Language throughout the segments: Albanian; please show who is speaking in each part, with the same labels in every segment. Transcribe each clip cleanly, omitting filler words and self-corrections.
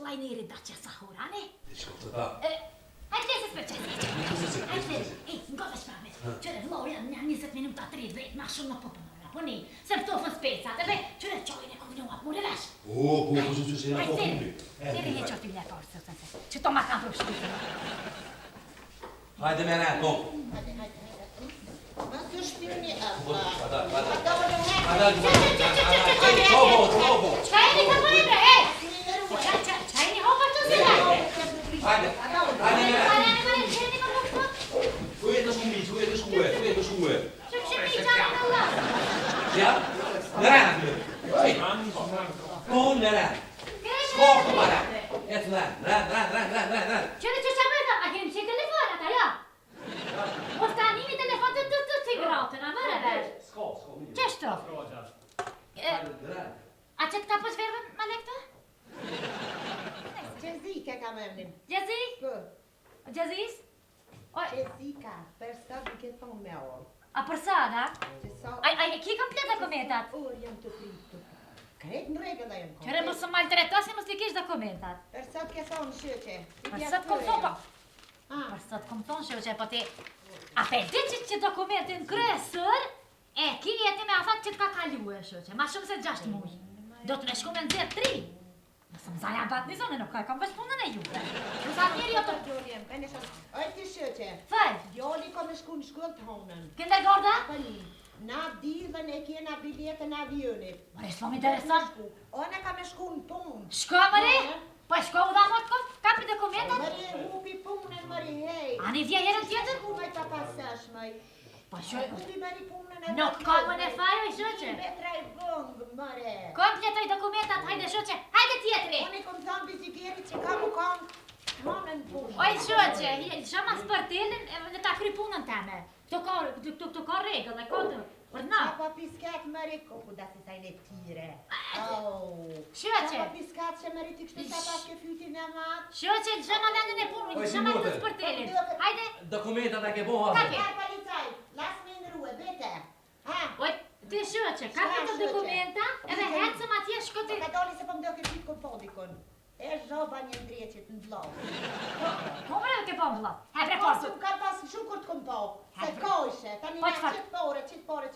Speaker 1: lajneri da që sahurane?
Speaker 2: Shkoftë ta.
Speaker 1: Hajde se s'përqes. Hajde, ngoja shpramet. Qëre vlloja në 20 minuta 30, ma shumë nuk po punora. Po ni, se ftofën specat, edhe qëre qojnë e konvinua mure vesh.
Speaker 2: Po, që jena po humbi.
Speaker 1: Deri he qoti le forse, që to ma kam për shkupë.
Speaker 2: Hajde me ne, po.
Speaker 3: Ma të shpirni
Speaker 2: Vada.
Speaker 1: Çobo. Çayını kapatın be. Çayını hava tutsana.
Speaker 2: Hajde.
Speaker 1: Hajde, çayını kapatın.
Speaker 2: Uje të shkuë.
Speaker 1: Çiçeği canım Allah.
Speaker 2: Ja? Neren. Po, neren. Shkoftë para. Et neren.
Speaker 1: Çöre çöçameda, a kemë çe telefon ata ja. Mos tani mi telefon të figuratën, a vëre vesh.
Speaker 2: S'ka.
Speaker 1: Ç'është? A çet ka pas verbën ma lektë?
Speaker 3: Qezika ka mënim.
Speaker 1: Gjazi?
Speaker 3: Po,
Speaker 1: Gjazis?
Speaker 3: qezika, për sa duke thonë me orë.
Speaker 1: A për sada?
Speaker 3: Që sa
Speaker 1: Ai ki komplet dokumentat.
Speaker 3: orë jam të pritë. Kret në regëlla jam komplet.
Speaker 1: Qëre mos më maltretosi, mos t'i kish dokumentat.
Speaker 3: Për sa ke thonë shëqe.
Speaker 1: Për sot kom thonë, për sot kom thonë shoqe, po ti... A pe di që dokumentin kryesor, e ki jeti me afat që t'ka kaluë, shoqe, ma shumë se 6 muj. Do të në shku me nëzirë 3. Nësë më zaja bat një zonë, nuk kam vesh punën e juve. Në zanë njeri o të...
Speaker 3: Gjorjem, ka në shumë. Oj ti shëqe.
Speaker 1: Faj,
Speaker 3: Djali ka me shku në shkull të honën.
Speaker 1: kënde gorda?
Speaker 3: Pa një. Na dilën e kena biletën avionit.
Speaker 1: Mare, s'po më intereson.
Speaker 3: Ona ka me shku në punë.
Speaker 1: Shko, mëre? Po e shko u dha mot kom, kapi dokumentat?
Speaker 3: Mëri hupi punën, mëri hej.
Speaker 1: Ani vje herën tjetër?
Speaker 3: Shku me të pasash, mëj.
Speaker 1: Po shoj,
Speaker 3: Hupi mëri punën e
Speaker 1: nuk ka më në fajo i shoqe.
Speaker 3: Metra i vëngë, mëre.
Speaker 1: Kompletoj dokumentat, hajde shoqe, hajde tjetëri.
Speaker 3: Unë i kom thonë bizigjerit që ka mu kam honën punë.
Speaker 1: Oj shoqe, shama sportelin në ta kry punën teme. Këto ka regëll, e ka të ordna.
Speaker 3: Qa pa piskat mëri, koku da si sajnë e tire.
Speaker 1: Shoqe,
Speaker 3: Qa pa piskat që mëri të kështu sa pas ke fytin e matë.
Speaker 1: shoqe, shama vendin e punën,
Speaker 2: Oj,
Speaker 1: shama
Speaker 2: si
Speaker 1: të
Speaker 2: mote.
Speaker 1: sportelin. Hajde,
Speaker 2: Dokumentat e ke po
Speaker 1: Kapi.
Speaker 2: hazër.
Speaker 3: Ja, policaj, las me në ruë, bete. Ha?
Speaker 1: oj, ti shoqe, kapi të dokumenta, edhe hecëm atje shko ti...
Speaker 3: Ka doli se po më do ke fyt kom podikon. E zhoba një ndreqit në vlohë.
Speaker 1: Komre dhe ke po më vlat. He, pre
Speaker 3: Po,
Speaker 1: portu.
Speaker 3: su ka pas shumë të kom po. Se kojshe, tani
Speaker 1: Po,
Speaker 3: na
Speaker 1: çfarë?
Speaker 3: qitë pore,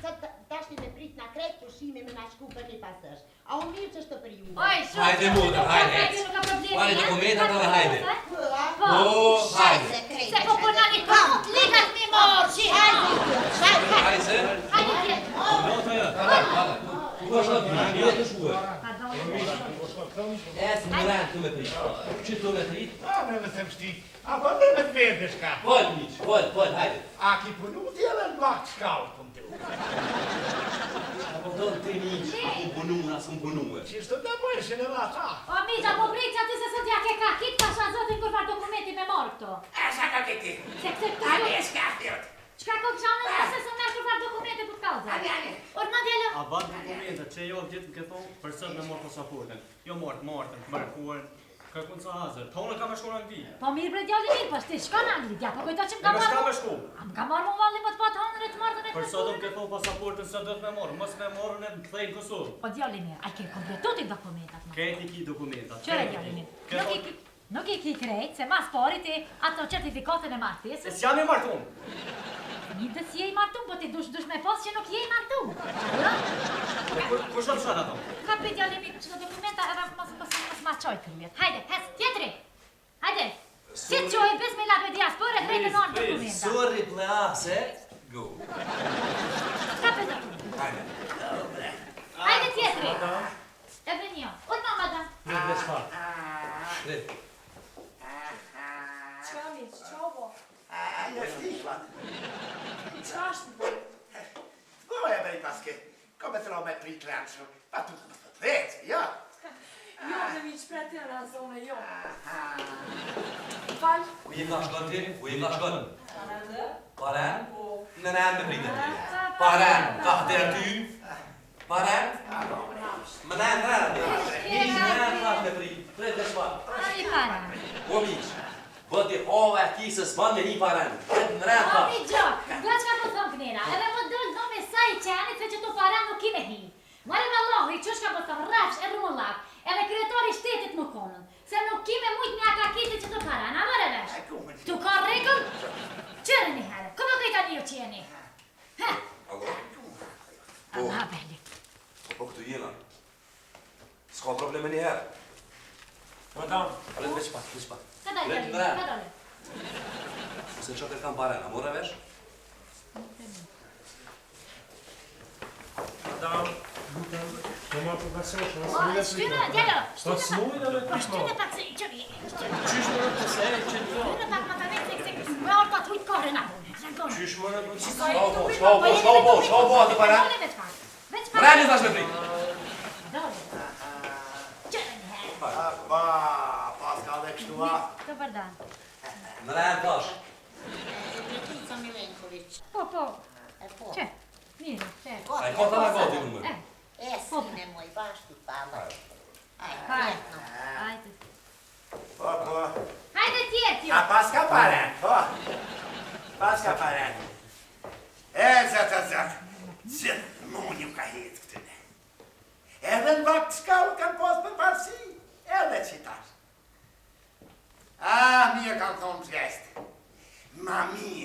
Speaker 3: sa tashti me prit na krejt pushimi me na shku për një pasësh. A unë mirë që është të për ju.
Speaker 1: Oj, shoqe.
Speaker 2: Hajde, motra, hajde, ec.
Speaker 1: Nuk ka problemi.
Speaker 2: Hajde
Speaker 1: ja?
Speaker 2: dokumentat edhe hajde.
Speaker 1: Po.
Speaker 2: Hajde.
Speaker 1: Se po punani komut, ligat mi morë, shi, hajde.
Speaker 2: Hajde se.
Speaker 1: Hajde tjetër.
Speaker 2: Po të shkuë.
Speaker 1: Pardon.
Speaker 2: Ec në rend të me prit. Që të me prit?
Speaker 4: A, me më them shti. A, po me me të vete shka.
Speaker 2: Fol, miq, fol, hajde.
Speaker 4: A, ki punu t'i edhe në blak shkallë, pun t'u.
Speaker 2: Apo do të miq, ku punun, as ku punue.
Speaker 4: Qishtë të bëjshin edhe ata.
Speaker 1: O, Mija, po prit që aty se sot ja ke ka kit, pasha zotin kur farë dokumenti me morë këto.
Speaker 4: A, sa ka këti?
Speaker 1: Se këtë
Speaker 4: A,
Speaker 1: këtë
Speaker 4: me shka fjot.
Speaker 1: Qka ko këshanë në se së merë kur farë dokumenti për kauza. Orë djelo.
Speaker 5: A batë dokumentet që jo gjithë në këto për sëtë me morë pasaportën. Jo martën, mërkuar, kërkun sa hazër. Ta unë ka me shku në Angli.
Speaker 1: Po mirë bre djali mirë, po shti shko në Angli, dja, po kujto që
Speaker 5: E
Speaker 1: m'ka
Speaker 5: me shka
Speaker 1: marrë.
Speaker 5: me shku.
Speaker 1: A m'ka marrë mu valli më të patë hanën e të marrë dhe
Speaker 5: Për sëtë më këto pasaportën se dhëtë me morë. Mos me morë në të kthejnë Kosovë.
Speaker 1: Po djali mirë, a ke kompletu ti dokumentat më.
Speaker 5: Këti ki dokumentat.
Speaker 1: Qëre djali mirë, nuk i ki krejt, se mas pori ti ato certifikatën e
Speaker 5: E
Speaker 1: martesës.
Speaker 5: s'jam i martun.
Speaker 1: Një dhe si je i martum, po ti dush me pas që nuk je i martum.
Speaker 5: Kush do të shanë ato?
Speaker 1: Ka për djali mirë që të dokumenta edhe mos ma qoj kryet. Hajde, hes, tjetëri. Hajde. Si të qoj, bes me lape diaspore, drejtë në anë dokumenta.
Speaker 2: Sorry, please. Go.
Speaker 1: Ka për dokumenta.
Speaker 2: Hajde.
Speaker 1: Hajde tjetëri. Edhe një. Unë ma madam.
Speaker 5: Në të shfarë.
Speaker 2: Drejt.
Speaker 6: Qa mi, qa bo?
Speaker 4: A, jo shtiklat.
Speaker 6: Qa është bo?
Speaker 4: Goja bej paske. Kom e të lo me prit rancho. Pa tu të të dhecë, ja.
Speaker 6: Jo, në mi qpretin në zone, jo. Fal.
Speaker 2: U je ka shkon ti? U je ka shkon?
Speaker 6: Parande?
Speaker 2: Paren?
Speaker 6: Po.
Speaker 2: Në rend me pritën ti. Paren, ka të ty. Paren? Më në rend. Në rend ka me prit. Drejt dhe shfarë.
Speaker 1: Ai para.
Speaker 2: O miq, vëti ova e kisës ban me një paren. Në rend ka.
Speaker 1: O mi gjok, do që ka po thonë kënera, edhe më dojnë do me sa i qenit se që tu para nuk i me hi. Mare me Allah, i qësh ka po thonë rafsh e rrullak, edhe kryetori shtetit më konën. Se nuk kime mujt një akakitit që të para, na mërë vesh. Tu ka regull? Qërë një herë, këmë këjta një qeni.
Speaker 2: Allo? Po,
Speaker 1: Allah belli.
Speaker 2: po këtu jena. S'ka probleme një herë.
Speaker 5: Madam,
Speaker 2: Ale veç pak, veç pak.
Speaker 1: Ka dalë,
Speaker 2: Let
Speaker 1: ka
Speaker 2: në
Speaker 1: dalë.
Speaker 2: Se që kërë kam parena, more vesh?
Speaker 5: madam, po marr për pasosh,
Speaker 1: O, shtynë, djelo,
Speaker 5: Po s'mujnë me
Speaker 1: po shtynë pak se qëri.
Speaker 5: Qysh më rëpë se e që të
Speaker 1: Shtynë pak më të vekë, se me orë ka të ujtë kore na punë.
Speaker 5: Qysh më rëpë se
Speaker 2: Shko bo, atë para.
Speaker 1: Veç pak.
Speaker 2: Mreni thash me prit.
Speaker 1: Dole. Qërë një herë.
Speaker 4: Pa, paska dhe kështu a.
Speaker 1: Të përdan.
Speaker 2: Mreni thash.
Speaker 3: Pletica Milenković.
Speaker 1: Po, po.
Speaker 3: Po.
Speaker 1: Që? Mirë, që?
Speaker 2: A i kota na goti unë më.
Speaker 3: Sine moj, bashkë të pala.
Speaker 1: Hajde. Hajde.
Speaker 4: Po, po.
Speaker 1: Hajde tjetjo.
Speaker 4: A paska paren, po. Paska paren. E, zëtë. Gjithmoni u ka jetë këtëne. Edhe në vakt shkallë kanë posë për parësi, edhe qitash. Ah, mie kanë thonë gjest. Ma mie